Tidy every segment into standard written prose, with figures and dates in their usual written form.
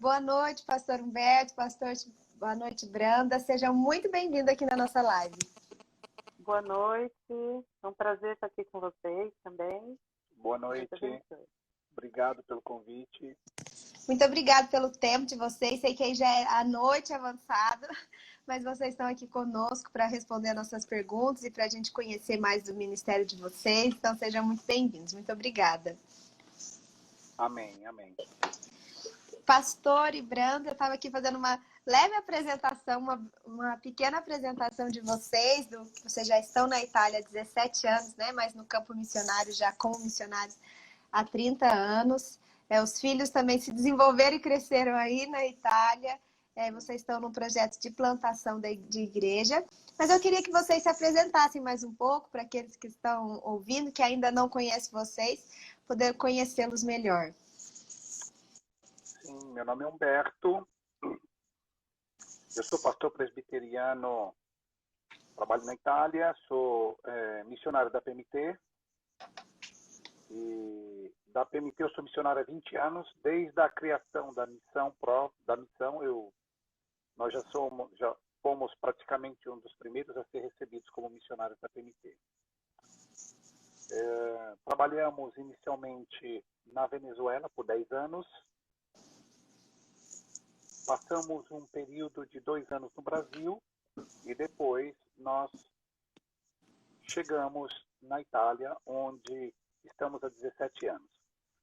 Boa noite, pastor Humberto, boa noite, Branda. Sejam muito bem-vindos aqui na nossa live. Boa noite, é um prazer estar aqui com vocês também. Boa noite, obrigado pelo convite. Muito obrigado pelo tempo de vocês. Sei que aí já é a noite avançada, mas vocês estão aqui conosco para responder nossas perguntas e para a gente conhecer mais do ministério de vocês. Então, sejam muito bem-vindos. Muito obrigada. Amém, amém. Pastor e Branda, eu estava aqui fazendo uma leve apresentação, uma pequena apresentação de vocês. Vocês já estão na Itália há 17 anos, né? Mas no campo missionário, já como missionários há 30 anos. Os filhos também se desenvolveram e cresceram aí na Itália. Vocês estão num projeto de plantação de igreja. Mas eu queria que vocês se apresentassem mais um pouco para aqueles que estão ouvindo, que ainda não conhecem vocês, poder conhecê-los melhor. Sim, meu nome é Humberto. Eu sou pastor presbiteriano, trabalho na Itália, sou missionário da PMT. E da PMT eu sou missionário há 20 anos, desde a criação da missão, nós já fomos praticamente um dos primeiros a ser recebidos como missionários da PMT. Trabalhamos inicialmente na Venezuela por 10 anos, passamos um período de 2 anos no Brasil e depois nós chegamos na Itália, onde estamos há 17 anos.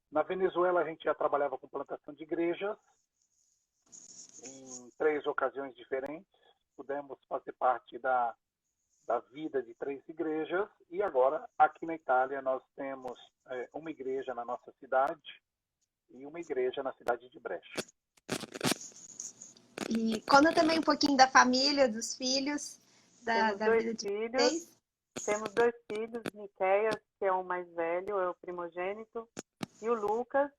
Na Venezuela, a gente já trabalhava com plantação de igrejas, em 3 ocasiões diferentes. Pudemos fazer parte da vida de 3 igrejas. E agora, aqui na Itália, nós temos uma igreja na nossa cidade e uma igreja na cidade de Brecha. E conta também um pouquinho da família, dos filhos, da vida de vocês. Temos 2 filhos, Miqueias, que é o mais velho, é o primogênito, e o Lucas.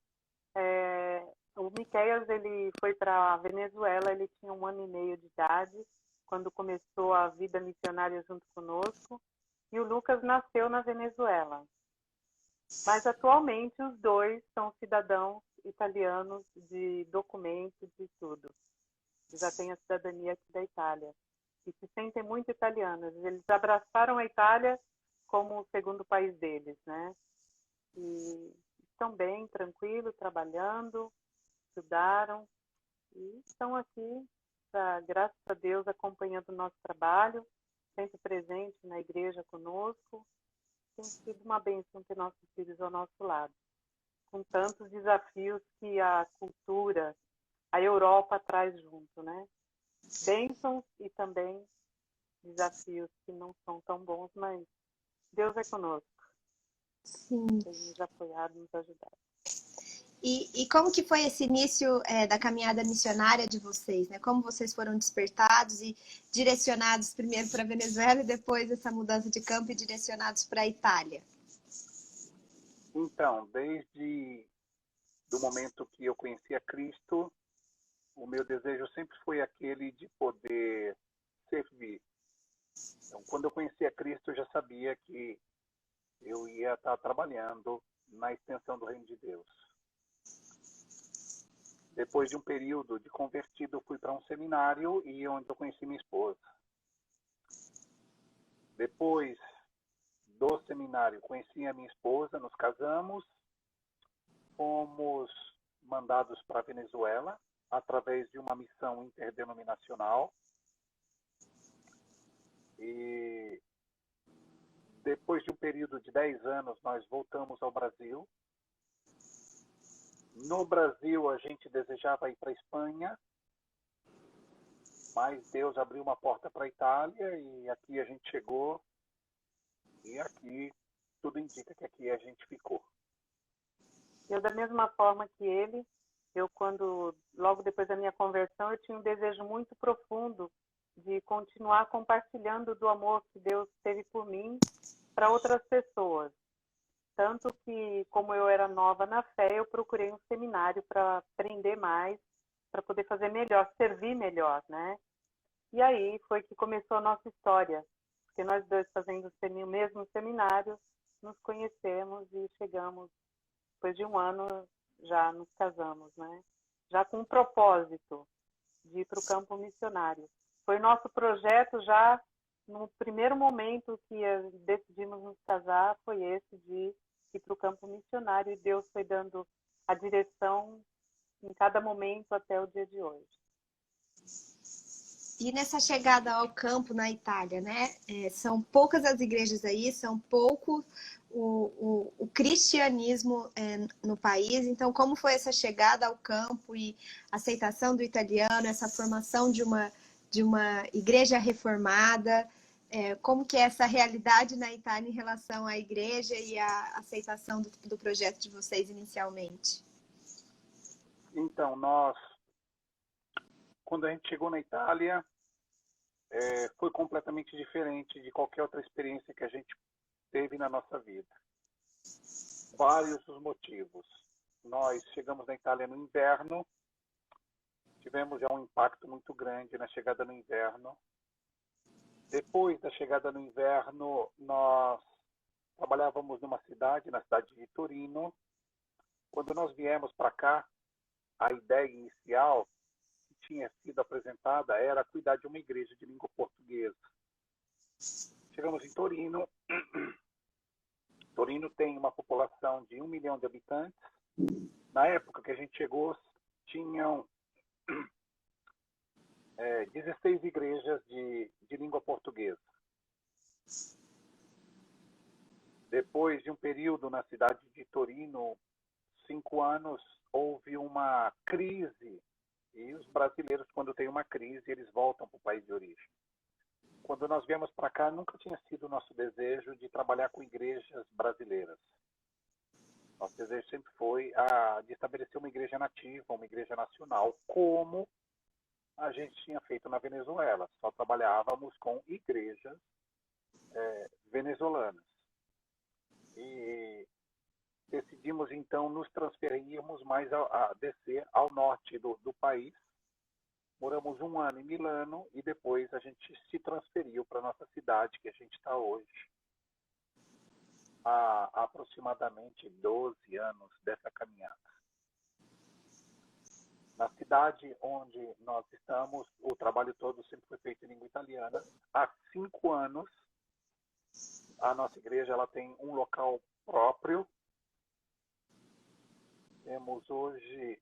O Miqueias, ele foi para a Venezuela, ele tinha 1 ano e meio de idade, quando começou a vida missionária junto conosco, e o Lucas nasceu na Venezuela. Mas atualmente os 2 são cidadãos italianos de documentos e tudo. Já têm a cidadania aqui da Itália. E se sentem muito italianos. Eles abraçaram a Itália como o segundo país deles, né? E estão bem, tranquilos, trabalhando, estudaram e estão aqui, graças a Deus, acompanhando o nosso trabalho, sempre presente na igreja conosco. Tem sido uma bênção ter nossos filhos ao nosso lado, com tantos desafios que a cultura, a Europa traz junto, né? Bênçãos e também desafios que não são tão bons, mas Deus é conosco. Sim. Tem nos apoiado, nos ajudado. E como que foi esse início da caminhada missionária de vocês, né? Como vocês foram despertados e direcionados primeiro para a Venezuela e depois essa mudança de campo e direcionados para a Itália? Então, desde o momento que eu conheci a Cristo, o meu desejo sempre foi aquele de poder servir. Então, quando eu conheci a Cristo, eu já sabia que eu ia estar trabalhando na extensão do Reino de Deus. Depois de um período de convertido, eu fui para um seminário e onde eu conheci minha esposa. Depois do seminário, conheci a minha esposa, nos casamos, fomos mandados para a Venezuela através de uma missão interdenominacional. E depois de um período de 10 anos, nós voltamos ao Brasil. No Brasil, a gente desejava ir para a Espanha, mas Deus abriu uma porta para a Itália e aqui a gente chegou. E aqui, tudo indica que aqui a gente ficou. Eu, da mesma forma que ele, logo depois da minha conversão, eu tinha um desejo muito profundo de continuar compartilhando do amor que Deus teve por mim para outras pessoas. Tanto que, como eu era nova na fé, eu procurei um seminário para aprender mais, para poder fazer melhor, servir melhor, né? E aí foi que começou a nossa história, porque nós 2 fazendo o mesmo seminário, nos conhecemos e chegamos, depois de 1 ano, já nos casamos, né? já com um propósito de ir para o campo missionário. Foi nosso projeto já no primeiro momento que decidimos nos casar, foi esse de ir para o campo missionário, e Deus foi dando a direção em cada momento até o dia de hoje. E nessa chegada ao campo na Itália, né? São poucas as igrejas aí, são pouco o cristianismo no país. Então, como foi essa chegada ao campo e aceitação do italiano, essa formação de uma igreja reformada? Como que é essa realidade na Itália em relação à igreja e à aceitação do projeto de vocês inicialmente? Então, quando a gente chegou na Itália, foi completamente diferente de qualquer outra experiência que a gente teve na nossa vida. Vários os motivos. Nós chegamos na Itália no inverno, tivemos já um impacto muito grande na chegada no inverno. Depois da chegada no inverno, nós trabalhávamos numa cidade, na cidade de Torino. Quando nós viemos para cá, a ideia inicial que tinha sido apresentada era cuidar de uma igreja de língua portuguesa. Chegamos em Torino. Torino tem uma população de 1 milhão de habitantes. Na época que a gente chegou, tinham 16 igrejas de língua portuguesa. Depois de um período na cidade de Torino, 5 anos, houve uma crise. E os brasileiros, quando tem uma crise, eles voltam para o país de origem. Quando nós viemos para cá, nunca tinha sido o nosso desejo de trabalhar com igrejas brasileiras. Nosso desejo sempre foi de estabelecer uma igreja nativa, uma igreja nacional, como a gente tinha feito na Venezuela. Só trabalhávamos com igrejas venezuelanas. E decidimos, então, nos transferirmos mais a descer ao norte do país. Moramos 1 ano em Milano e depois a gente se transferiu para a nossa cidade, que a gente está hoje. Há aproximadamente 12 anos dessa caminhada. Na cidade onde nós estamos, o trabalho todo sempre foi feito em língua italiana. Há 5 anos, a nossa igreja ela tem um local próprio. Temos hoje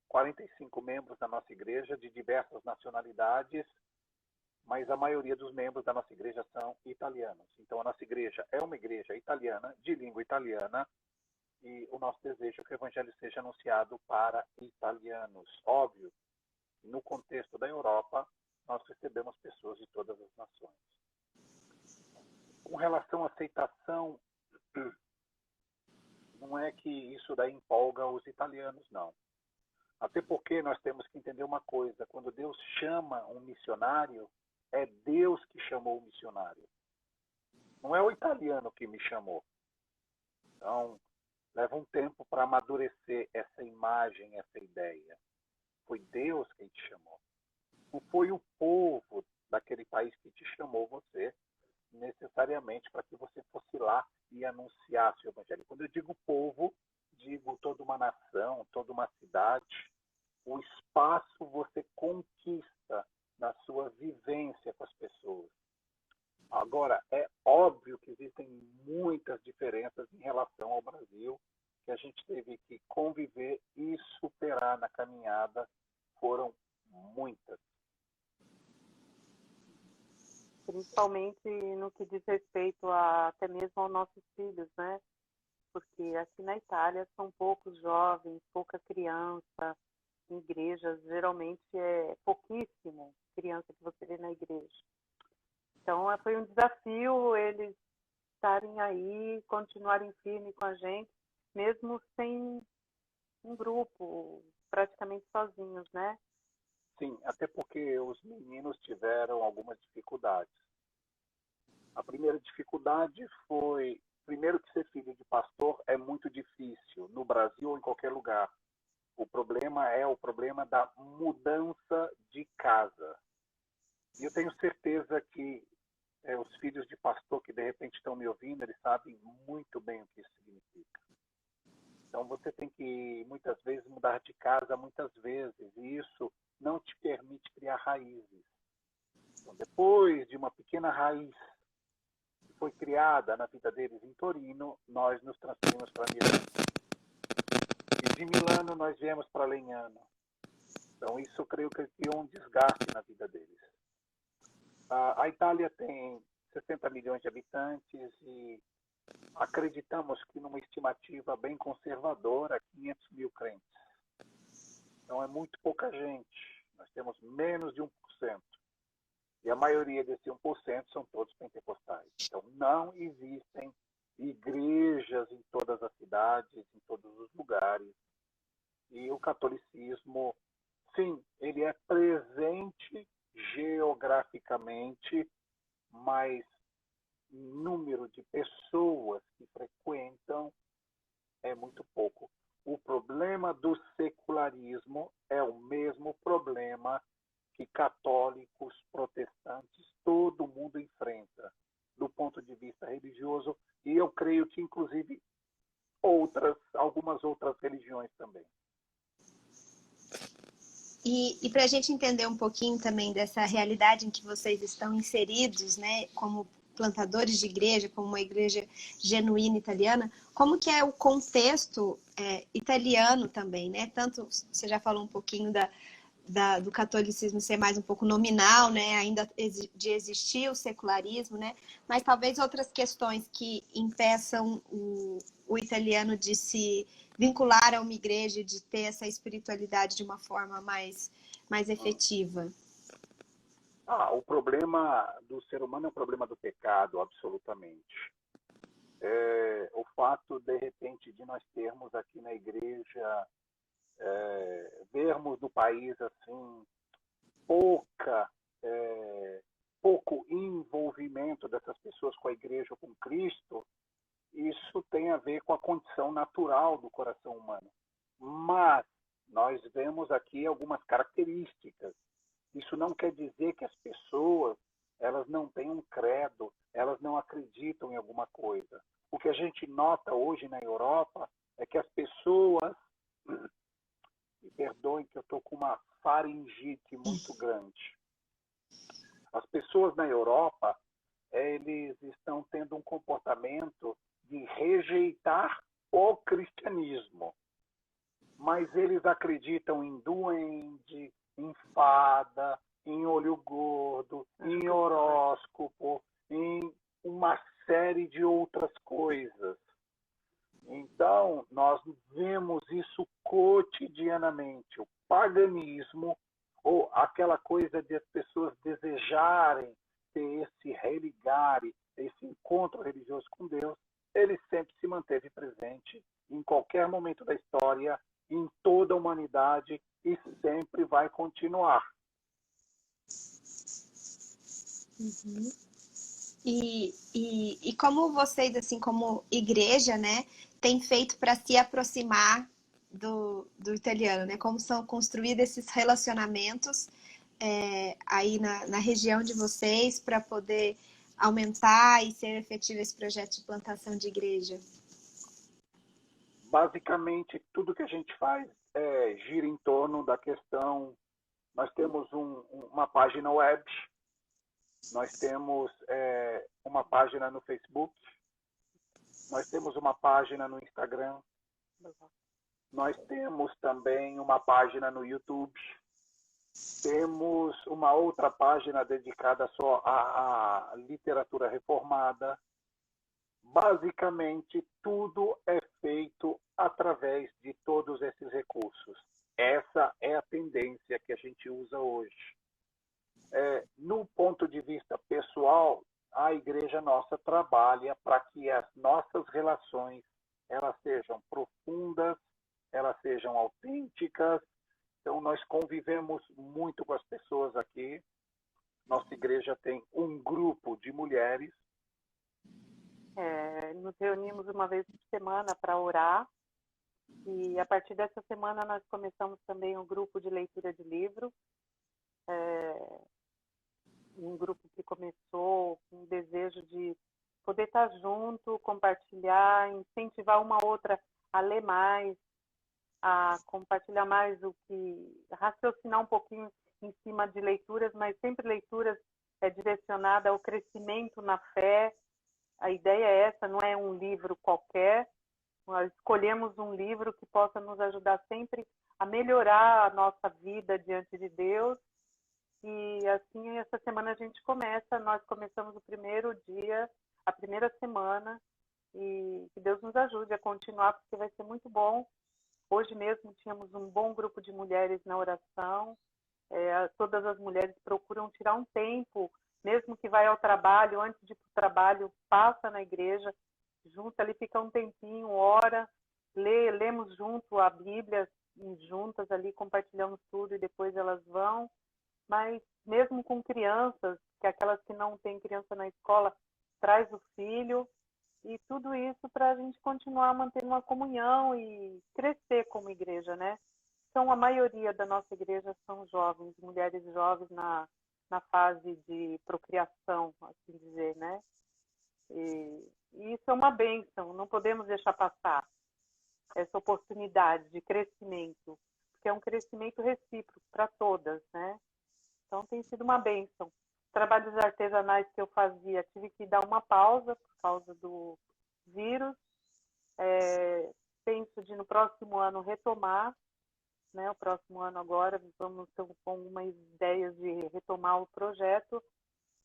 45 membros da nossa igreja, de diversas nacionalidades, mas a maioria dos membros da nossa igreja são italianos. Então, a nossa igreja é uma igreja italiana, de língua italiana, e o nosso desejo é que o evangelho seja anunciado para italianos. Óbvio, no contexto da Europa, nós recebemos pessoas de todas as nações. Com relação à aceitação, não é que isso daí empolga os italianos, não. Até porque nós temos que entender uma coisa, quando Deus chama um missionário, é Deus que chamou o missionário. Não é o italiano que me chamou. Então, leva um tempo para amadurecer essa imagem, essa ideia. Foi Deus quem te chamou. Não foi o povo daquele país que te chamou você, necessariamente para que você fosse lá e anunciasse o evangelho. Quando eu digo povo, digo toda uma nação, toda uma cidade. O espaço você conquista na sua vivência com as pessoas. Agora, é óbvio que existem muitas diferenças em relação ao Brasil, que a gente teve que conviver e superar na caminhada. Foram muitas. Principalmente no que diz respeito até mesmo aos nossos filhos, né? Porque aqui na Itália são poucos jovens, pouca criança, em igrejas, geralmente é pouquíssimo criança que você vê na igreja. Então, foi um desafio eles estarem aí, continuarem firmes com a gente, mesmo sem um grupo, praticamente sozinhos, né? Sim, até porque os meninos tiveram algumas dificuldades. A primeira dificuldade foi, primeiro, que ser filho de pastor é muito difícil, no Brasil ou em qualquer lugar. O problema é o problema da mudança de casa. E eu tenho certeza que os filhos de pastor que de repente estão me ouvindo, eles sabem muito bem o que isso significa. Então você tem que, muitas vezes, mudar de casa muitas vezes, e isso não te permite criar raízes. Então, depois de uma pequena raiz que foi criada na vida deles em Torino, nós nos transferimos para Milano. E de Milano nós viemos para Legnano. Então isso eu creio que criou um desgaste na vida deles. A Itália tem 60 milhões de habitantes e acreditamos que numa estimativa bem conservadora, 500 mil crentes. Então é muito pouca gente. Nós temos menos de 1%. E a maioria desse 1% são todos pentecostais. Então não existem igrejas em todas as cidades, em todos os lugares. E o catolicismo, sim, ele é presente geograficamente, mas o número de pessoas que frequentam é muito pouco. O problema do secularismo é o mesmo problema que católicos, protestantes, todo mundo enfrenta, do ponto de vista religioso, e eu creio que, inclusive, algumas outras religiões também. E para a gente entender um pouquinho também dessa realidade em que vocês estão inseridos, né, como plantadores de igreja, como uma igreja genuína italiana, como que é o contexto italiano também, né? Tanto, você já falou um pouquinho do catolicismo ser mais um pouco nominal, né? Ainda de existir o secularismo, né? Mas talvez outras questões que impeçam o italiano de se vincular a uma igreja, de ter essa espiritualidade de uma forma mais efetiva. O problema do ser humano é um problema do pecado, absolutamente. O fato, de repente, de nós termos aqui na igreja, vermos no país assim pouco envolvimento dessas pessoas com a igreja ou com Cristo, isso tem a ver com a condição natural do coração humano. Mas nós vemos aqui algumas características. Isso não quer dizer que as pessoas elas não têm um credo, elas não acreditam em alguma coisa. O que a gente nota hoje na Europa é que as pessoas, me perdoem que eu estou com uma faringite muito grande. As pessoas na Europa, eles estão tendo um comportamento de rejeitar o cristianismo. Mas eles acreditam em duende, em fada, em olho gordo, em horóscopo, em uma série de outras coisas. Então, nós vemos isso cotidianamente. O paganismo, ou aquela coisa de as pessoas desejarem ter esse religare, esse encontro religioso com Deus, ele sempre se manteve presente em qualquer momento da história, em toda a humanidade, e sempre vai continuar. Uhum. E como vocês, assim, como igreja, né, têm feito para se aproximar do italiano, né? Como são construídos esses relacionamentos aí na região de vocês para poder aumentar e ser efetivo esse projeto de plantação de igreja? Basicamente, tudo que a gente faz gira em torno da questão. Nós temos uma página web, nós temos uma página no Facebook, nós temos uma página no Instagram, nós temos também uma página no YouTube, temos uma outra página dedicada só à literatura reformada. Basicamente, tudo é feito através de todos esses recursos. Essa é a tendência que a gente usa hoje. No ponto de vista pessoal, a igreja nossa trabalha para que as nossas relações elas sejam profundas, elas sejam autênticas. Então, nós convivemos muito com as pessoas aqui. Nossa igreja tem um grupo de mulheres. Nos reunimos uma vez por semana para orar. E a partir dessa semana nós começamos também um grupo de leitura de livro. Um grupo que começou com o desejo de poder estar junto, compartilhar, incentivar uma outra a ler mais, a compartilhar mais raciocinar um pouquinho em cima de leituras, mas sempre leituras direcionadas ao crescimento na fé. A ideia é essa, não é um livro qualquer. Nós escolhemos um livro que possa nos ajudar sempre a melhorar a nossa vida diante de Deus. E assim, essa semana nós começamos o primeiro dia, a primeira semana, e que Deus nos ajude a continuar, porque vai ser muito bom. Hoje mesmo tínhamos um bom grupo de mulheres na oração. Todas as mulheres procuram tirar um tempo, mesmo que vai ao trabalho, antes de ir para o trabalho, passa na igreja, junta ali, fica um tempinho, ora, lemos junto a Bíblia, juntas ali, compartilhamos tudo e depois elas vão. Mas mesmo com crianças, que aquelas que não têm criança na escola, traz o filho, e tudo isso para a gente continuar mantendo uma comunhão e crescer como igreja, né? Então, a maioria da nossa igreja são jovens, mulheres jovens na fase de procriação, assim dizer, né? E isso é uma bênção, não podemos deixar passar essa oportunidade de crescimento, porque é um crescimento recíproco para todas, né? Então, tem sido uma bênção. Trabalhos artesanais que eu fazia, tive que dar uma pausa por causa do vírus. Penso de no próximo ano retomar, né? O próximo ano agora vamos ter com algumas ideias de retomar o projeto,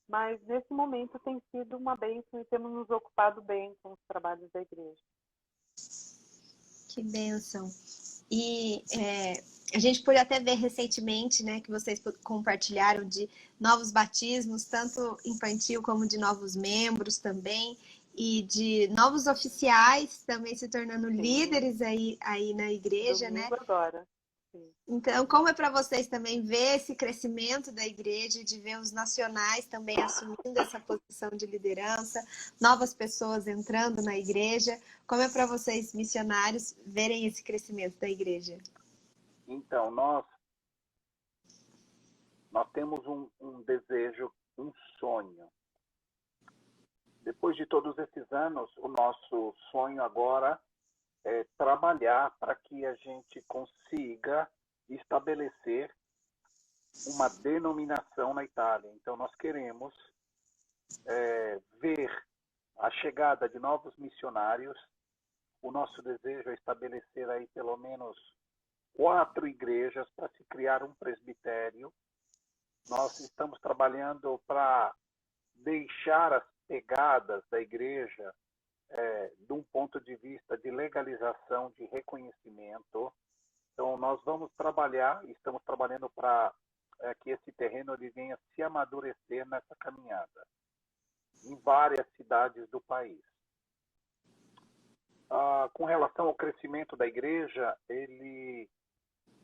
mas nesse momento tem sido uma bênção e temos nos ocupado bem com os trabalhos da igreja. Que bênção. E a gente pôde até ver recentemente, né, que vocês compartilharam de novos batismos, tanto infantil como de novos membros também, e de novos oficiais também se tornando líderes aí na igreja, Domingo né? Agora. Sim. Então, como é para vocês também ver esse crescimento da igreja, de ver os nacionais também assumindo essa posição de liderança, novas pessoas entrando na igreja? Como é para vocês, missionários, verem esse crescimento da igreja? Então, nós temos um desejo, um sonho. Depois de todos esses anos, o nosso sonho agora é trabalhar para que a gente consiga estabelecer uma denominação na Itália. Então, nós queremos ver a chegada de novos missionários. O nosso desejo é estabelecer aí pelo menos 4 igrejas para se criar um presbitério. Nós estamos trabalhando para deixar as pegadas da igreja de um ponto de vista de legalização, de reconhecimento. Então, nós vamos trabalhar, estamos trabalhando para que esse terreno ele venha se amadurecer nessa caminhada, em várias cidades do país. Com relação ao crescimento da igreja, ele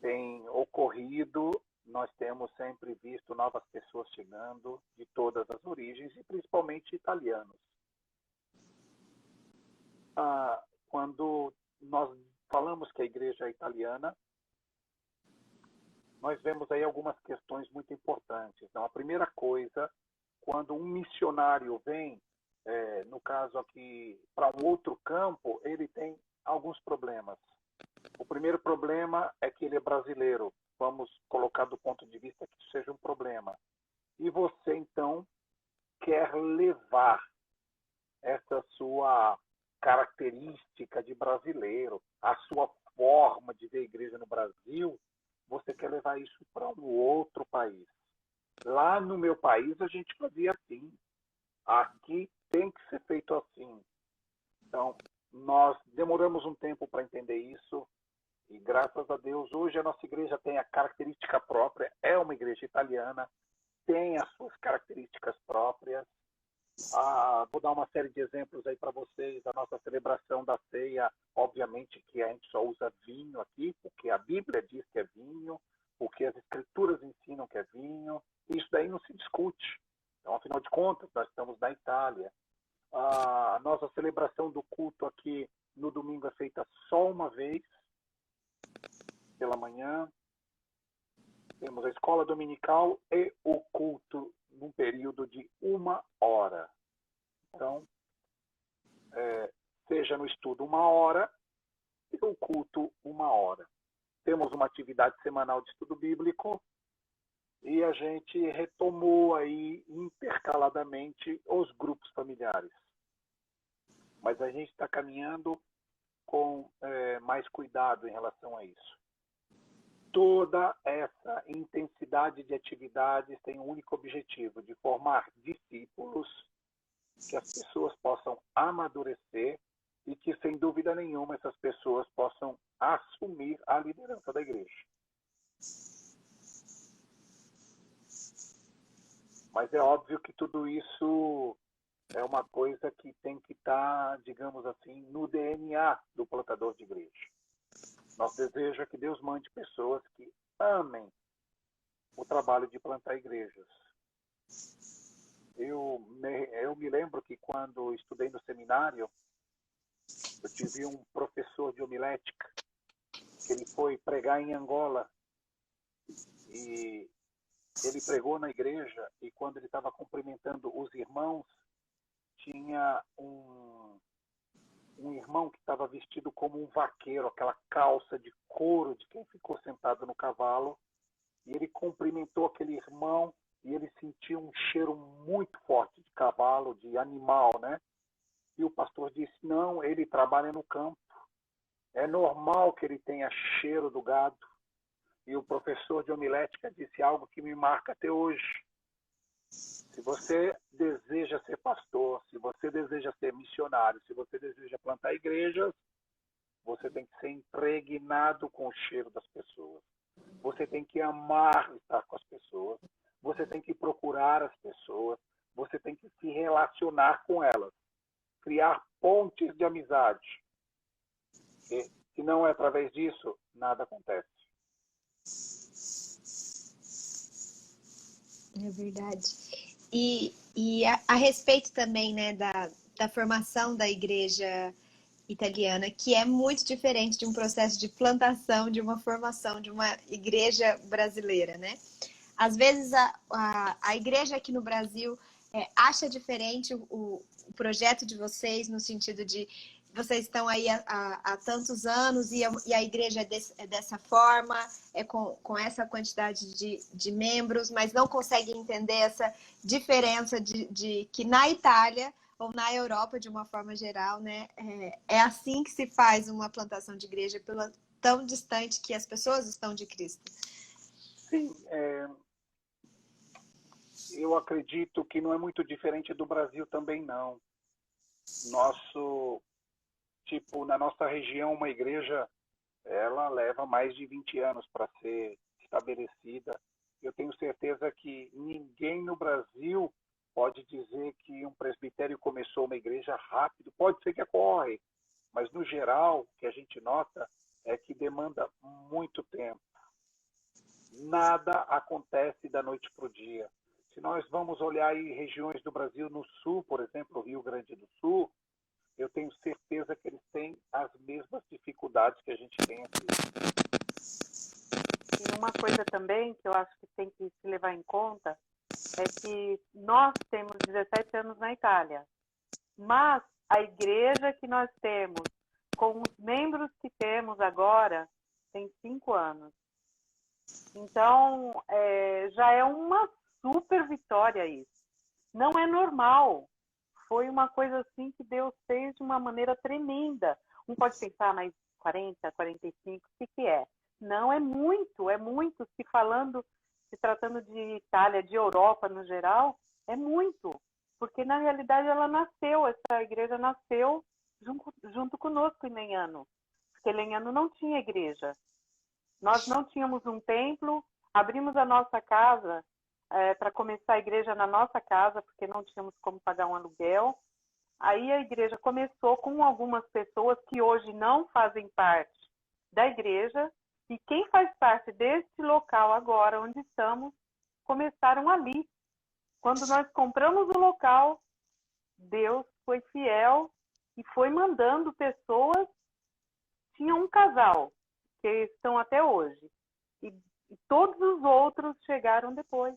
tem ocorrido, nós temos sempre visto novas pessoas chegando de todas as origens, e principalmente italianos. Quando nós falamos que a igreja é italiana, nós vemos aí algumas questões muito importantes. Então, a primeira coisa, quando um missionário vem, no caso aqui, para um outro campo, ele tem alguns problemas. O primeiro problema é que ele é brasileiro. Vamos colocar do ponto de vista que isso seja um problema. E você, então, quer levar essa sua característica de brasileiro, a sua forma de ver a igreja no Brasil, você quer levar isso para um outro país. Lá no meu país a gente fazia assim. Aqui tem que ser feito assim. Então, nós demoramos um tempo para entender isso e, graças a Deus, hoje a nossa igreja tem a característica própria, é uma igreja italiana, tem as suas características próprias. Vou dar uma série de exemplos aí para vocês. A nossa celebração da ceia, obviamente que a gente só usa vinho aqui, porque a Bíblia diz que é vinho, porque as escrituras ensinam que é vinho. Isso daí não se discute. Então, afinal de contas, nós estamos na Itália. A nossa celebração do culto aqui no domingo é feita só uma vez, pela manhã. Temos a escola dominical e o culto num período de 1 hora. Então, seja no estudo 1 hora ter o culto 1 hora. Temos uma atividade semanal de estudo bíblico e a gente retomou aí intercaladamente os grupos familiares. Mas a gente está caminhando com mais cuidado em relação a isso. Toda essa intensidade de atividades tem um único objetivo, de formar discípulos, que as pessoas possam amadurecer e que, sem dúvida nenhuma, essas pessoas possam assumir a liderança da igreja. Mas é óbvio que tudo isso é uma coisa que tem que estar, digamos assim, no DNA do plantador de igreja. Nosso desejo é que Deus mande pessoas que amem o trabalho de plantar igrejas. Eu me lembro que quando estudei no seminário, eu tive um professor de homilética, que ele foi pregar em Angola, e ele pregou na igreja, e quando ele estava cumprimentando os irmãos, tinha um irmão que estava vestido como um vaqueiro, aquela calça de couro de quem ficou sentado no cavalo, e ele cumprimentou aquele irmão, e ele sentiu um cheiro muito forte de cavalo, de animal, né? E o pastor disse, não, ele trabalha no campo, é normal que ele tenha cheiro do gado. E o professor de homilética disse algo que me marca até hoje. Se você deseja ser pastor, se você deseja ser missionário, se você deseja plantar igrejas, você tem que ser impregnado com o cheiro das pessoas. Você tem que amar estar com as pessoas. Você tem que procurar as pessoas. Você tem que se relacionar com elas. Criar pontes de amizade. E, se não é através disso, nada acontece. É verdade. E a respeito também, né, da formação da igreja italiana, que é muito diferente de um processo de plantação, de uma formação de uma igreja brasileira, né? Às vezes a igreja aqui no Brasil acha diferente o projeto de vocês, no sentido de vocês estão aí há tantos anos e a igreja é dessa forma, com essa quantidade de membros, mas não conseguem entender essa diferença de que na Itália ou na Europa, de uma forma geral, né, é assim que se faz uma plantação de igreja, tão distante que as pessoas estão de Cristo. Sim, eu acredito que não é muito diferente do Brasil também, não. Na nossa região, uma igreja, ela leva mais de 20 anos para ser estabelecida. Eu tenho certeza que ninguém no Brasil pode dizer que um presbitério começou uma igreja rápido. Pode ser que ocorre, mas no geral, o que a gente nota é que demanda muito tempo. Nada acontece da noite para o dia. Se nós vamos olhar aí regiões do Brasil no sul, por exemplo, o Rio Grande do Sul, eu tenho certeza que eles têm as mesmas dificuldades que a gente tem aqui. E uma coisa também que eu acho que tem que se levar em conta é que nós temos 17 anos na Itália, mas a igreja que nós temos, com os membros que temos agora, tem 5 anos. Então, já é uma super vitória isso. Não é normal. Foi uma coisa assim que Deus fez de uma maneira tremenda. Um pode pensar, mas 40, 45, o que é? Não, é muito. Se tratando de Itália, de Europa no geral, é muito. Porque na realidade essa igreja nasceu junto conosco em Legnano. Porque Legnano não tinha igreja. Nós não tínhamos um templo, abrimos a nossa casa para começar a igreja na nossa casa, porque não tínhamos como pagar um aluguel. Aí a igreja começou com algumas pessoas que hoje não fazem parte da igreja, e quem faz parte deste local agora, onde estamos, começaram ali. Quando nós compramos o local, Deus foi fiel e foi mandando pessoas. Tinha um casal, que estão até hoje, e todos os outros chegaram depois.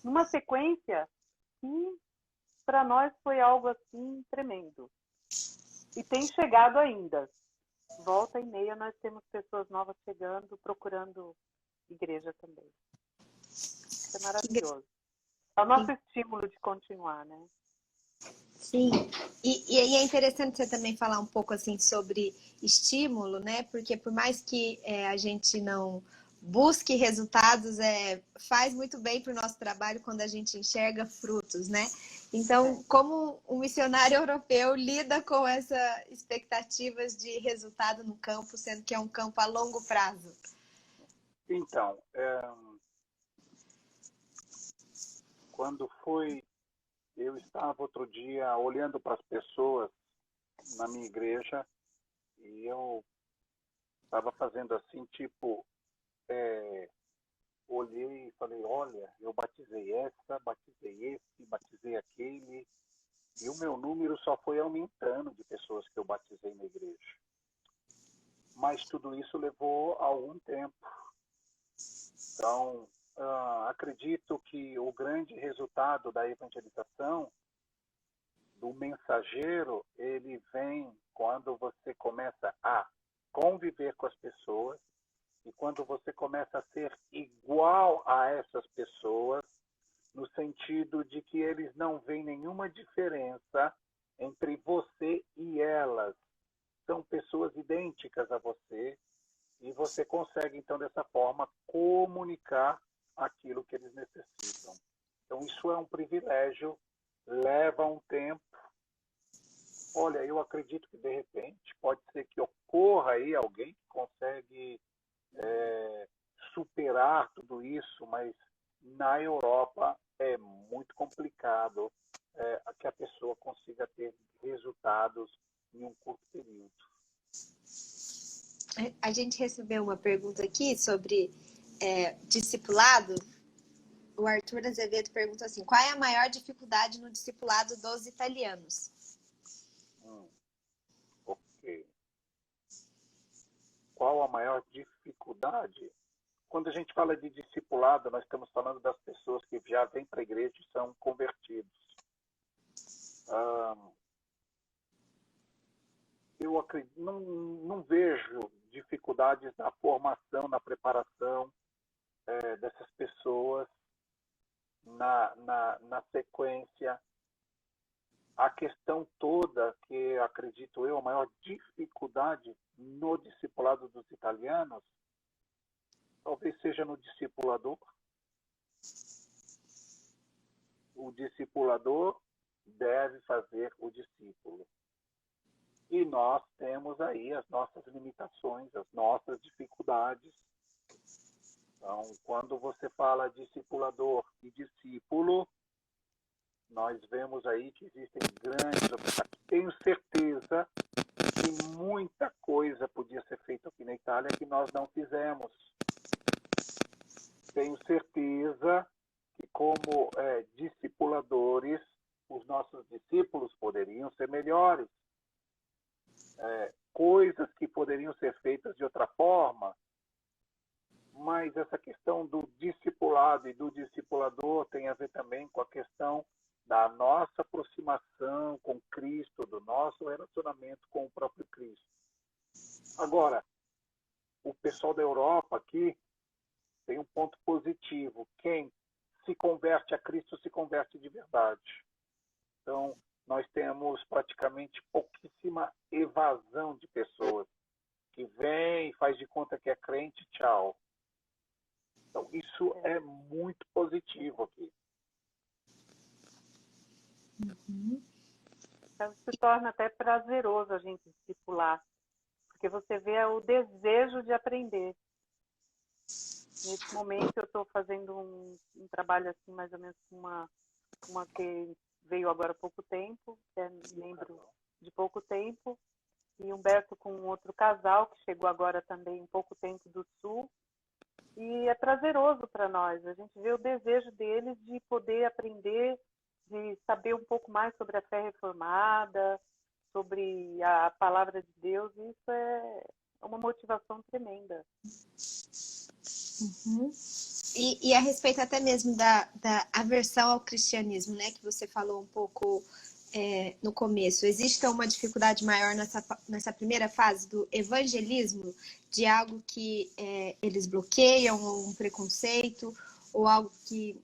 Numa sequência que para nós foi algo assim tremendo. E tem chegado ainda. volta e meia nós temos pessoas novas chegando, procurando igreja também. Isso é maravilhoso. É o nosso estímulo de continuar, né? Sim, e é interessante você também falar um pouco assim sobre estímulo, né? Porque por mais que a gente não busque resultados, faz muito bem para o nosso trabalho quando a gente enxerga frutos, né? Então, como um missionário europeu lida com essas expectativas de resultado no campo, sendo que é um campo a longo prazo? Então, quando foi, eu estava outro dia olhando para as pessoas na minha igreja e eu estava fazendo assim, tipo, olhei e falei, olha, eu batizei essa, batizei esse, batizei aquele, e o meu número só foi aumentando de pessoas que eu batizei na igreja. Mas tudo isso levou algum tempo. Então, acredito que o grande resultado da evangelização, do mensageiro, ele vem quando você começa a conviver com as pessoas e quando você começa a ser igual a essas pessoas, no sentido de que eles não veem nenhuma diferença entre você e elas. São pessoas idênticas a você e você consegue, então, dessa forma, comunicar aquilo que eles necessitam. Então, isso é um privilégio, leva um tempo. Olha, eu acredito que, de repente, pode ser que ocorra aí alguém que consegue superar tudo isso, mas na Europa é muito complicado que a pessoa consiga ter resultados em um curto período. A gente recebeu uma pergunta aqui sobre discipulado. O Arthur Azevedo pergunta assim: qual é a maior dificuldade no discipulado dos italianos? Ok. Qual a maior dificuldade? Quando a gente fala de discipulado, nós estamos falando das pessoas que já vêm para a igreja e são convertidos. Eu acredito, não vejo dificuldades na formação, na preparação dessas pessoas, na sequência. A questão toda, que acredito eu, a maior dificuldade no discipulado dos italianos, talvez seja no discipulador. O discipulador deve fazer o discípulo. E nós temos aí as nossas limitações, as nossas dificuldades. Então, quando você fala discipulador e discípulo, nós vemos aí que existem grandes obstáculos. Tenho certeza que muita coisa podia ser feita aqui na Itália que nós não fizemos. Tenho certeza que, como discipuladores, os nossos discípulos poderiam ser melhores. Coisas que poderiam ser feitas de outra forma, mas essa questão do discipulado e do discipulador tem a ver também com a questão da nossa aproximação com Cristo, do nosso relacionamento com o próprio Cristo. Agora, o pessoal da Europa aqui tem um ponto positivo. Quem se converte a Cristo se converte de verdade. Então, nós temos praticamente pouquíssima evasão de pessoas que vem e faz de conta que é crente, tchau. Então, isso é muito positivo aqui. Então, se torna até prazeroso a gente discipular, porque você vê o desejo de aprender. Nesse momento, eu estou fazendo um trabalho assim, mais ou menos com uma que veio agora há pouco tempo, é membro de pouco tempo, e Humberto com um outro casal que chegou agora também em pouco tempo do Sul. E é prazeroso para nós. A gente vê o desejo deles de poder aprender, de saber um pouco mais sobre a fé reformada, sobre a palavra de Deus. E isso é uma motivação tremenda. Uhum. E a respeito até mesmo da aversão ao cristianismo, né? Que você falou um pouco no começo, existe uma dificuldade maior nessa primeira fase do evangelismo, de algo que eles bloqueiam, ou um preconceito, ou algo que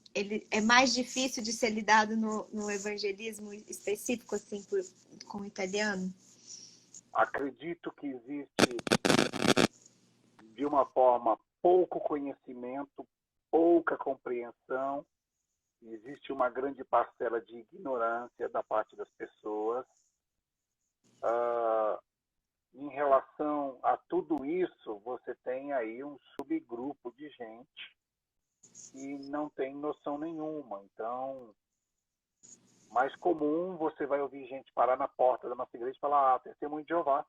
é mais difícil de ser lidado no evangelismo específico, assim, com o italiano? Acredito que existe, de uma forma, pouco conhecimento, pouca compreensão, existe uma grande parcela de ignorância da parte das pessoas. Em relação a tudo isso, você tem aí um subgrupo de gente que não tem noção nenhuma. Então, mais comum, você vai ouvir gente parar na porta da nossa igreja e falar, testemunho de Jeová.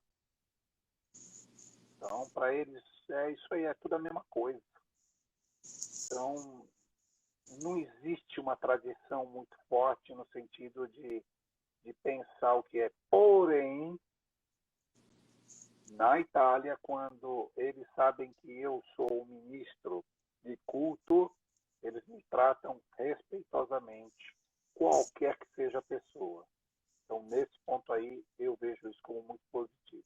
Então, para eles, isso aí, é tudo a mesma coisa. Então, não existe uma tradição muito forte no sentido de pensar o que é. Porém, na Itália, quando eles sabem que eu sou o ministro de culto, eles me tratam respeitosamente, qualquer que seja a pessoa. Então, nesse ponto aí, eu vejo isso como muito positivo.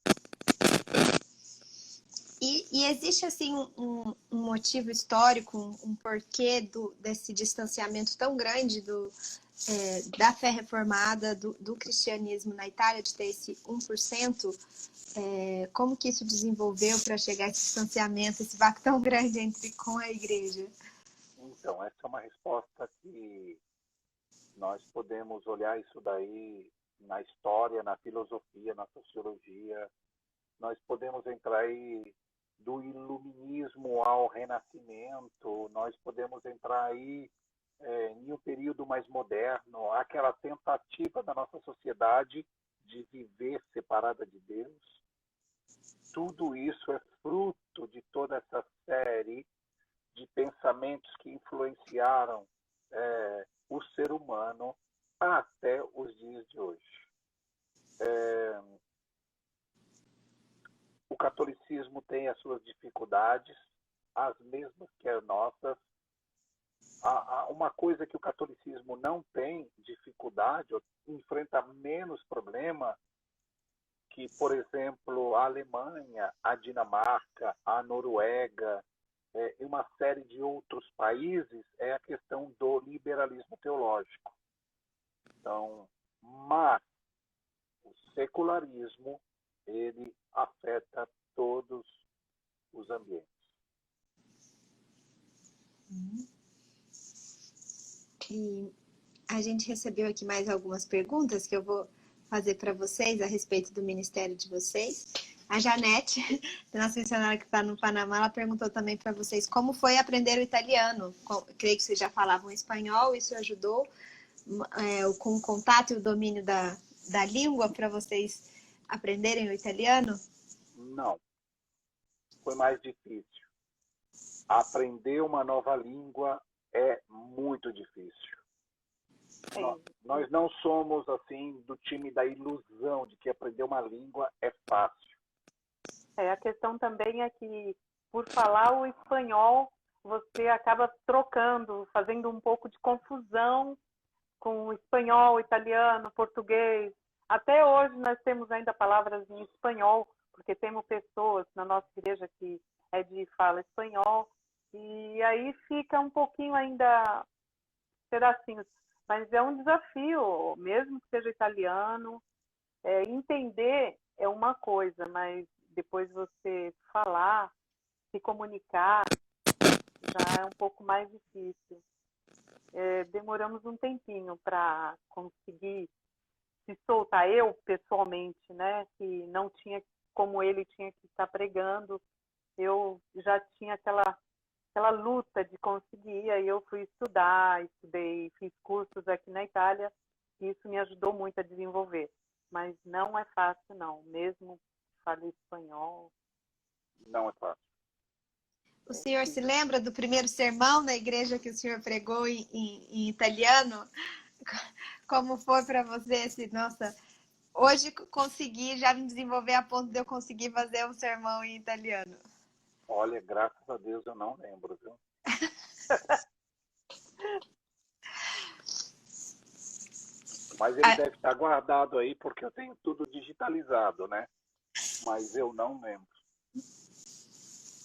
E existe, assim, um motivo histórico, um porquê desse distanciamento tão grande da fé reformada, do cristianismo na Itália, de ter esse 1%? Como que isso desenvolveu para chegar a esse distanciamento, esse vácuo tão grande com a igreja? Então, essa é uma resposta que nós podemos olhar isso daí na história, na filosofia, na sociologia. Nós podemos entrar aí do iluminismo ao renascimento, nós podemos entrar aí em um período mais moderno, aquela tentativa da nossa sociedade de viver separada de Deus. Tudo isso é fruto de toda essa série de pensamentos que influenciaram o ser humano até os dias de hoje. O catolicismo tem as suas dificuldades, as mesmas que as nossas. Uma coisa que o catolicismo não tem dificuldade, ou enfrenta menos problema que, por exemplo, a Alemanha, a Dinamarca, a Noruega, e uma série de outros países, é a questão do liberalismo teológico. Então, mas o secularismo, ele afeta todos os ambientes. E a gente recebeu aqui mais algumas perguntas que eu vou fazer para vocês a respeito do ministério de vocês. A Janete, nossa missionária que está no Panamá, ela perguntou também para vocês como foi aprender o italiano. Creio que vocês já falavam espanhol, isso ajudou com o contato e o domínio da língua para vocês aprenderem o italiano? Não. Foi mais difícil. Aprender uma nova língua é muito difícil. Nós não somos, assim, do time da ilusão de que aprender uma língua é fácil. A questão também é que, por falar o espanhol, você acaba trocando, fazendo um pouco de confusão com o espanhol, italiano, português. Até hoje nós temos ainda palavras em espanhol, porque temos pessoas na nossa igreja que é de fala espanhol, e aí fica um pouquinho ainda pedacinhos. Mas é um desafio, mesmo que seja italiano. Entender é uma coisa, mas depois você falar, se comunicar, já é um pouco mais difícil. Demoramos um tempinho para conseguir se soltar. Eu, pessoalmente, né, que não tinha como ele tinha que estar pregando, eu já tinha aquela luta de conseguir, aí eu fui estudei, fiz cursos aqui na Itália, e isso me ajudou muito a desenvolver. Mas não é fácil, não. Mesmo que fale espanhol. Não é fácil. O senhor se lembra do primeiro sermão na igreja que o senhor pregou em italiano? Como foi para você nossa, hoje consegui já me desenvolver a ponto de eu conseguir fazer um sermão em italiano? Olha, graças a Deus eu não lembro, viu? Mas ele deve estar guardado aí, porque eu tenho tudo digitalizado, né? Mas eu não lembro.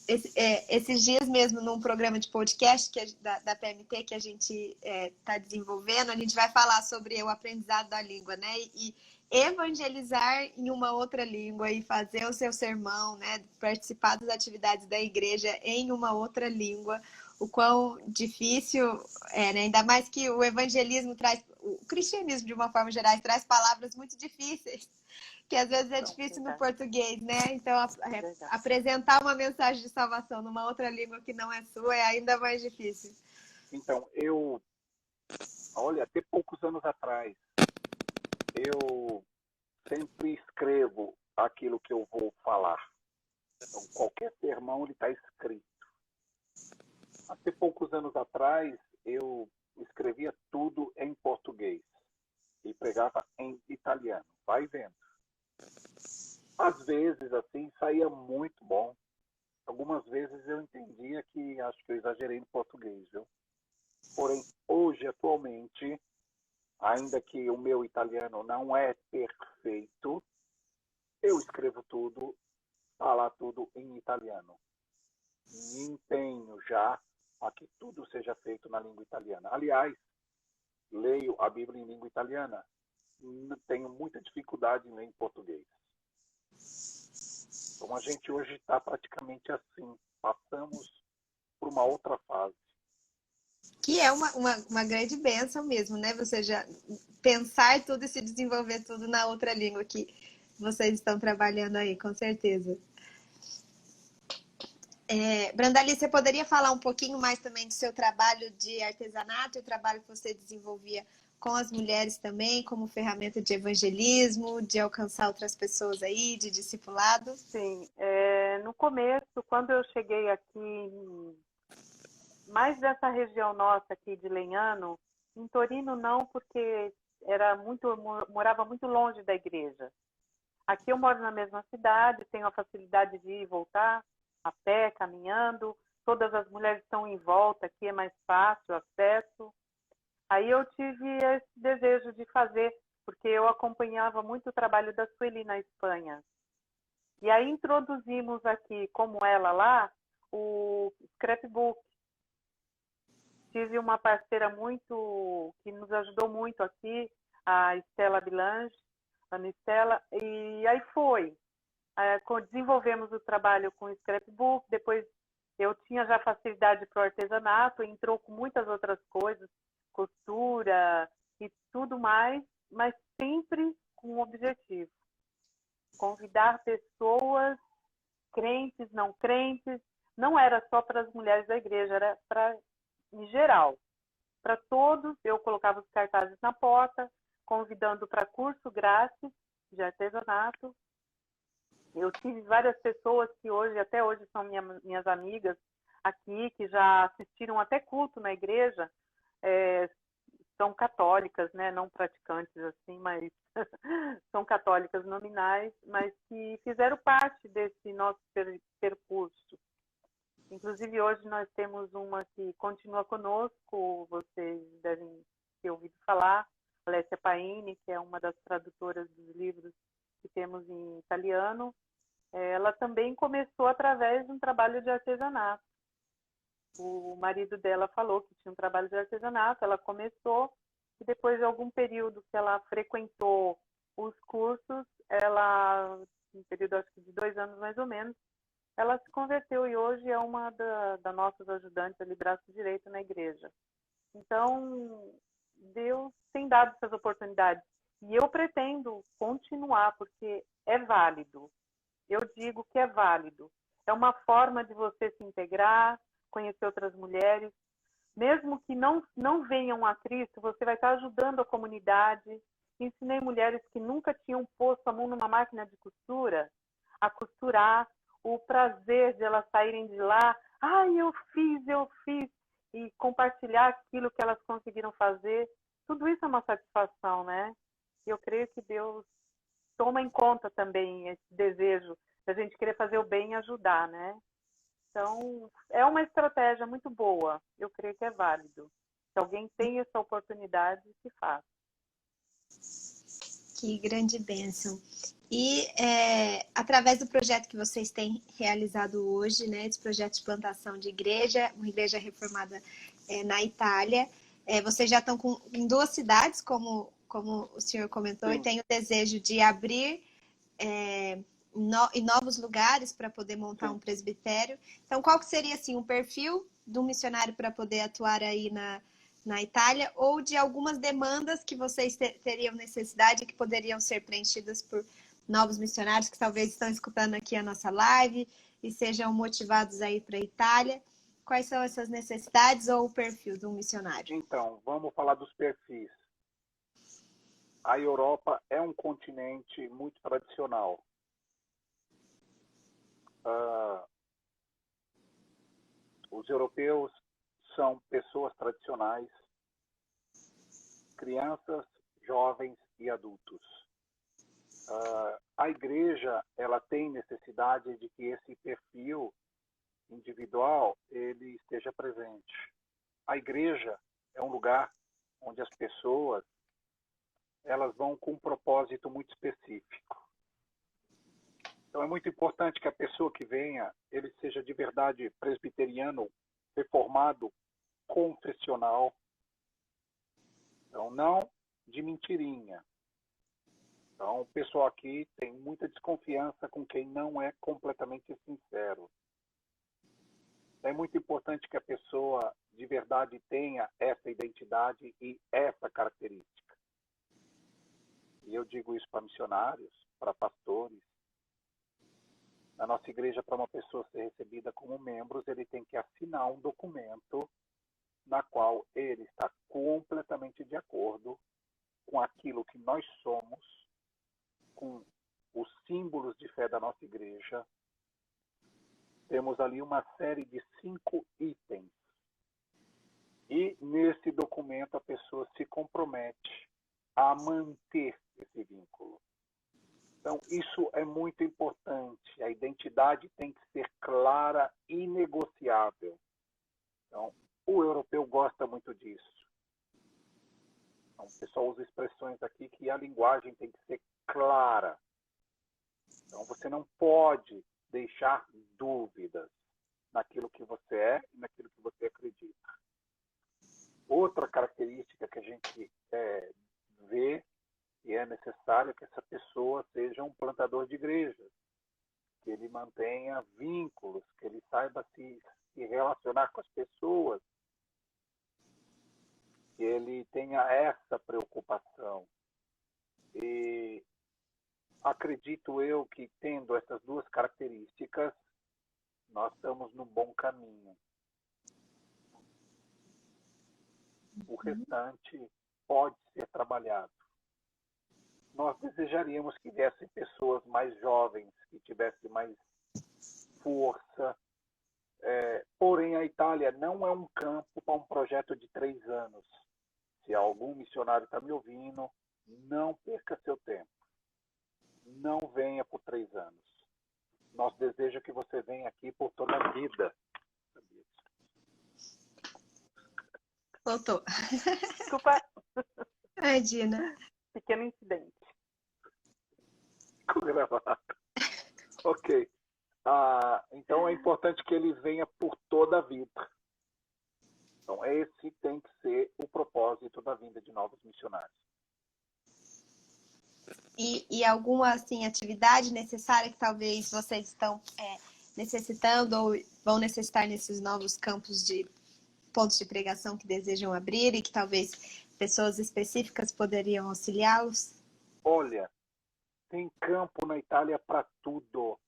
Esses dias mesmo, num programa de podcast da PMT que a gente está desenvolvendo, a gente vai falar sobre o aprendizado da língua, né? E evangelizar em uma outra língua e fazer o seu sermão, né? Participar das atividades da igreja em uma outra língua, o quão difícil é, né? Ainda mais que o evangelismo traz, o cristianismo de uma forma geral traz palavras muito difíceis, que às vezes é difícil no português, né? Então, apresentar uma mensagem de salvação numa outra língua que não é sua é ainda mais difícil. Então, olha, até poucos anos atrás, eu sempre escrevo aquilo que eu vou falar. Então, qualquer sermão ele está escrito. Até poucos anos atrás, eu escrevia tudo em português e pregava em italiano. Vai vendo. Às vezes, assim, saía muito bom. Algumas vezes eu entendia que acho que eu exagerei no português, viu? Porém, hoje, atualmente, ainda que o meu italiano não é perfeito, eu escrevo tudo, falar tudo em italiano. Me empenho já a que tudo seja feito na língua italiana. Aliás, leio a Bíblia em língua italiana. Tenho muita dificuldade em ler em português. Então a gente hoje está praticamente assim. Passamos por uma outra fase. Que é uma grande bênção mesmo, né? Você já pensar tudo e se desenvolver tudo na outra língua que vocês estão trabalhando aí, com certeza. Brandali, você poderia falar um pouquinho mais também do seu trabalho de artesanato e o trabalho que você desenvolvia com as mulheres também, como ferramenta de evangelismo, de alcançar outras pessoas aí, de discipulado? Sim, no começo, quando eu cheguei aqui, mais dessa região nossa aqui de Lenhano, em Torino não, porque morava muito longe da igreja. Aqui eu moro na mesma cidade, tenho a facilidade de ir e voltar a pé, caminhando. Todas as mulheres estão em volta, aqui é mais fácil o acesso. Aí eu tive esse desejo de fazer, porque eu acompanhava muito o trabalho da Sueli na Espanha. E aí introduzimos aqui, como ela lá, o scrapbook. Tive uma parceira que nos ajudou muito aqui, a Estela Bilange, a Ana Estela, e aí foi. Desenvolvemos o trabalho com o scrapbook, depois eu tinha já facilidade para o artesanato, entrou com muitas outras coisas, costura e tudo mais, mas sempre com um objetivo: convidar pessoas, crentes, não crentes. Não era só para as mulheres da igreja, era em geral. Para todos, eu colocava os cartazes na porta, convidando para curso grátis de artesanato. Eu tive várias pessoas que até hoje são minhas amigas aqui, que já assistiram até culto na igreja, são católicas, né? Não praticantes assim, mas são católicas nominais, mas que fizeram parte desse nosso percurso. Inclusive, hoje nós temos uma que continua conosco, vocês devem ter ouvido falar, Alessia Paini, que é uma das tradutoras dos livros que temos em italiano. Ela também começou através de um trabalho de artesanato. O marido dela falou que tinha um trabalho de artesanato, ela começou, e depois de algum período que ela frequentou os cursos, um período acho que de 2 anos mais ou menos, ela se converteu e hoje é uma das nossas ajudantes ali, braço direito na igreja. Então, Deus tem dado essas oportunidades. E eu pretendo continuar, porque é válido. Eu digo que é válido. É uma forma de você se integrar, conhecer outras mulheres. Mesmo que não venham a Cristo, você vai estar ajudando a comunidade. Ensinei mulheres que nunca tinham posto a mão numa máquina de costura a costurar. O prazer de elas saírem de lá, eu fiz, e compartilhar aquilo que elas conseguiram fazer. Tudo isso é uma satisfação, né? E eu creio que Deus toma em conta também esse desejo de a gente querer fazer o bem e ajudar, né? Então, é uma estratégia muito boa. Eu creio que é válido. Se alguém tem essa oportunidade, que faça. Que grande bênção. E através do projeto que vocês têm realizado hoje, né, esse projeto de plantação de igreja, uma igreja reformada na Itália, vocês já estão em 2 cidades, como o senhor comentou, Sim. e tem o desejo de abrir em novos lugares para poder montar um presbitério. Então, qual que seria assim, um perfil de um missionário para poder atuar aí na Itália, ou de algumas demandas que vocês teriam necessidade que poderiam ser preenchidas por novos missionários que talvez estão escutando aqui a nossa live e sejam motivados a ir para a Itália? Quais são essas necessidades ou o perfil de um missionário? Então, vamos falar dos perfis. A Europa é um continente muito tradicional. Os europeus são pessoas tradicionais, crianças, jovens e adultos. A igreja, ela tem necessidade de que esse perfil individual ele esteja presente. A igreja é um lugar onde as pessoas elas vão com um propósito muito específico. Então é muito importante que a pessoa que venha, ele seja de verdade presbiteriano, reformado, confessional. Então não de mentirinha. Então o pessoal aqui tem muita desconfiança com quem não é completamente sincero. É muito importante que a pessoa de verdade tenha essa identidade e essa característica. E eu digo isso para missionários, para pastores. Na nossa igreja, para uma pessoa ser recebida como membro, ele tem que assinar um documento na qual ele está completamente de acordo com aquilo que nós somos, com os símbolos de fé da nossa igreja. Temos ali uma série de 5 itens. E nesse documento a pessoa se compromete a manter esse vínculo. Então, isso é muito importante. A identidade tem que ser clara e inegociável. Então, o europeu gosta muito disso. Então, o pessoal usa expressões aqui que a linguagem tem que ser clara. Então, você não pode deixar dúvidas naquilo que você é e naquilo que você acredita. Outra característica que a gente vê e é necessário que essa pessoa seja um plantador de igrejas, que ele mantenha vínculos, que ele saiba se relacionar com as pessoas, que ele tenha essa preocupação. E acredito eu que, tendo essas 2 características, nós estamos no bom caminho. O restante pode ser trabalhado. Nós desejaríamos que viessem pessoas mais jovens, que tivessem mais força. Porém, a Itália não é um campo para um projeto de 3 anos. Se algum missionário está me ouvindo, não perca seu tempo. Não venha por 3 anos. Nosso desejo é que você venha aqui por toda a vida. Voltou. Desculpa. Imagina. Pequeno incidente. Ok. Então é importante que ele venha por toda a vida. Então esse tem que ser o propósito da vinda de novos missionários. E alguma assim, atividade necessária que talvez vocês estão necessitando ou vão necessitar nesses novos campos de pontos de pregação que desejam abrir e que talvez pessoas específicas poderiam auxiliá-los? Olha, tem campo na Itália para tudo.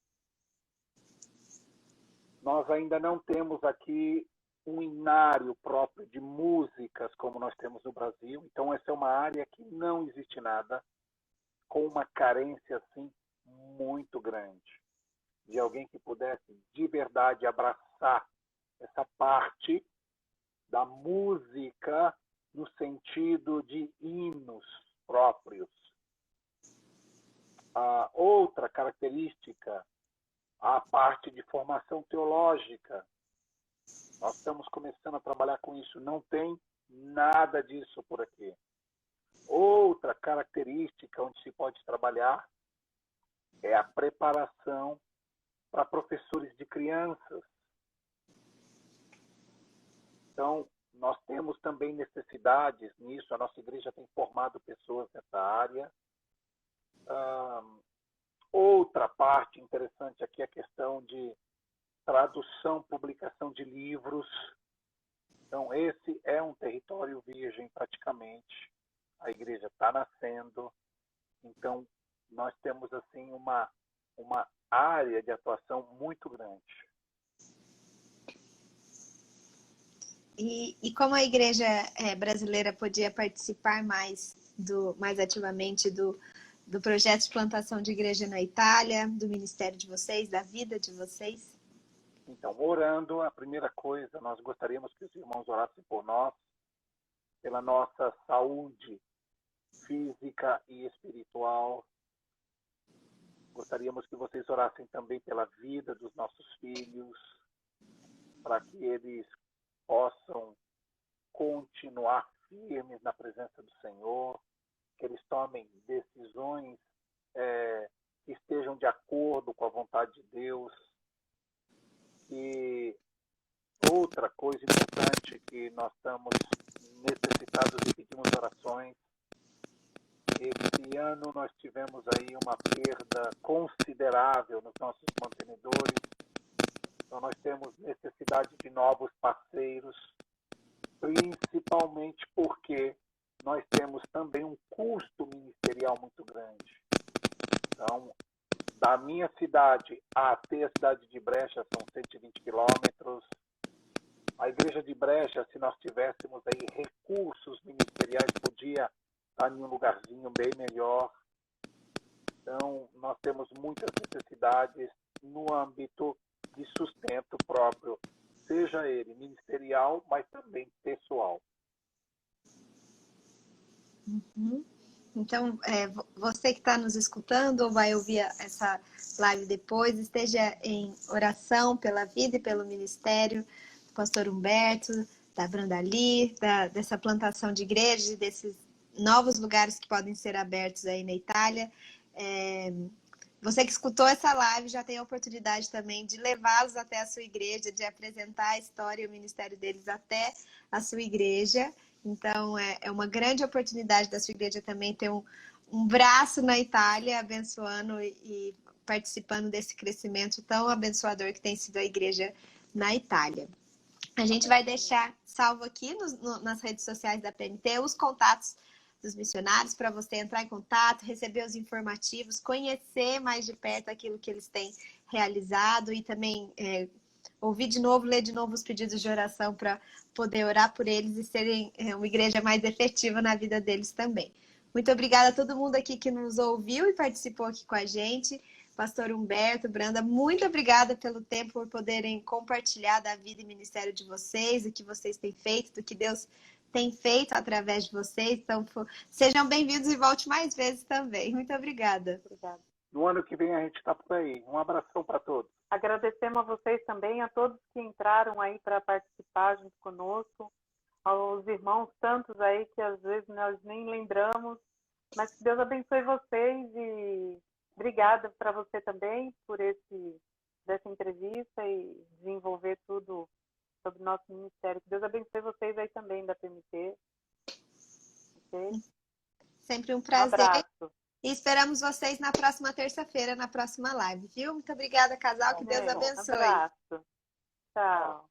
Nós ainda não temos aqui um inário próprio de músicas como nós temos no Brasil. Então essa é uma área que não existe nada, com uma carência assim muito grande de alguém que pudesse de verdade abraçar essa parte da música no sentido de hinos próprios. A outra característica, a parte de formação teológica. Nós estamos começando a trabalhar com isso. Não tem nada disso por aqui. Outra característica onde se pode trabalhar é a preparação para professores de crianças. Então, nós temos também necessidades nisso, a nossa igreja tem formado pessoas nessa área. Outra parte interessante aqui é a questão de tradução, publicação de livros. Então, esse é um território virgem praticamente. A igreja está nascendo. Então, nós temos assim uma área de atuação muito grande. E como a igreja brasileira podia participar mais ativamente do projeto de plantação de igreja na Itália, do ministério de vocês, da vida de vocês? Então, orando, a primeira coisa, nós gostaríamos que os irmãos orassem por nós, pela nossa saúde física e espiritual. Gostaríamos que vocês orassem também pela vida dos nossos filhos, para que eles possam continuar firmes na presença do Senhor, que eles tomem decisões que estejam de acordo com a vontade de Deus. E outra coisa importante que nós estamos necessitados e pedimos orações. Esse ano nós tivemos aí uma perda considerável nos nossos mantenedores. Então nós temos necessidade de novos parceiros, principalmente porque nós temos também um custo ministerial muito grande. Então, da minha cidade até a cidade de Brecha são 120 quilômetros. A igreja de Brecha, se nós tivéssemos aí recursos ministeriais, podia estar em um lugarzinho bem melhor. Então, nós temos muitas necessidades no âmbito de sustento próprio, seja ele ministerial, mas também pessoal. Uhum. Então, você que está nos escutando ou vai ouvir essa live depois, esteja em oração pela vida e pelo ministério do pastor Humberto, da Brandali, dessa plantação de igrejas e desses novos lugares que podem ser abertos aí na Itália. Você que escutou essa live já tem a oportunidade também de levá-los até a sua igreja, de apresentar a história e o ministério deles até a sua igreja. Então, é uma grande oportunidade da sua igreja também ter um braço na Itália, abençoando e participando desse crescimento tão abençoador que tem sido a igreja na Itália. A gente vai deixar salvo aqui nas redes sociais da PMT os contatos dos missionários para você entrar em contato, receber os informativos, conhecer mais de perto aquilo que eles têm realizado e também ouvir de novo, ler de novo os pedidos de oração para poder orar por eles e serem uma igreja mais efetiva na vida deles também. Muito obrigada a todo mundo aqui que nos ouviu e participou aqui com a gente. Pastor Humberto, Branda, muito obrigada pelo tempo, por poderem compartilhar da vida e ministério de vocês, o que vocês têm feito, do que Deus tem feito através de vocês. Então, sejam bem-vindos e volte mais vezes também. Muito obrigada. Obrigada. No ano que vem a gente está por aí. Um abração para todos. Agradecemos a vocês também, a todos que entraram aí para participar junto conosco, aos irmãos tantos aí que às vezes nós nem lembramos, mas que Deus abençoe vocês e obrigada para você também por dessa entrevista e desenvolver tudo sobre o nosso ministério. Que Deus abençoe vocês aí também da PMT. Okay? Sempre um prazer. Um abraço. E esperamos vocês na próxima terça-feira, na próxima live, viu? Muito obrigada, casal. Que Deus abençoe. Um abraço. Tchau.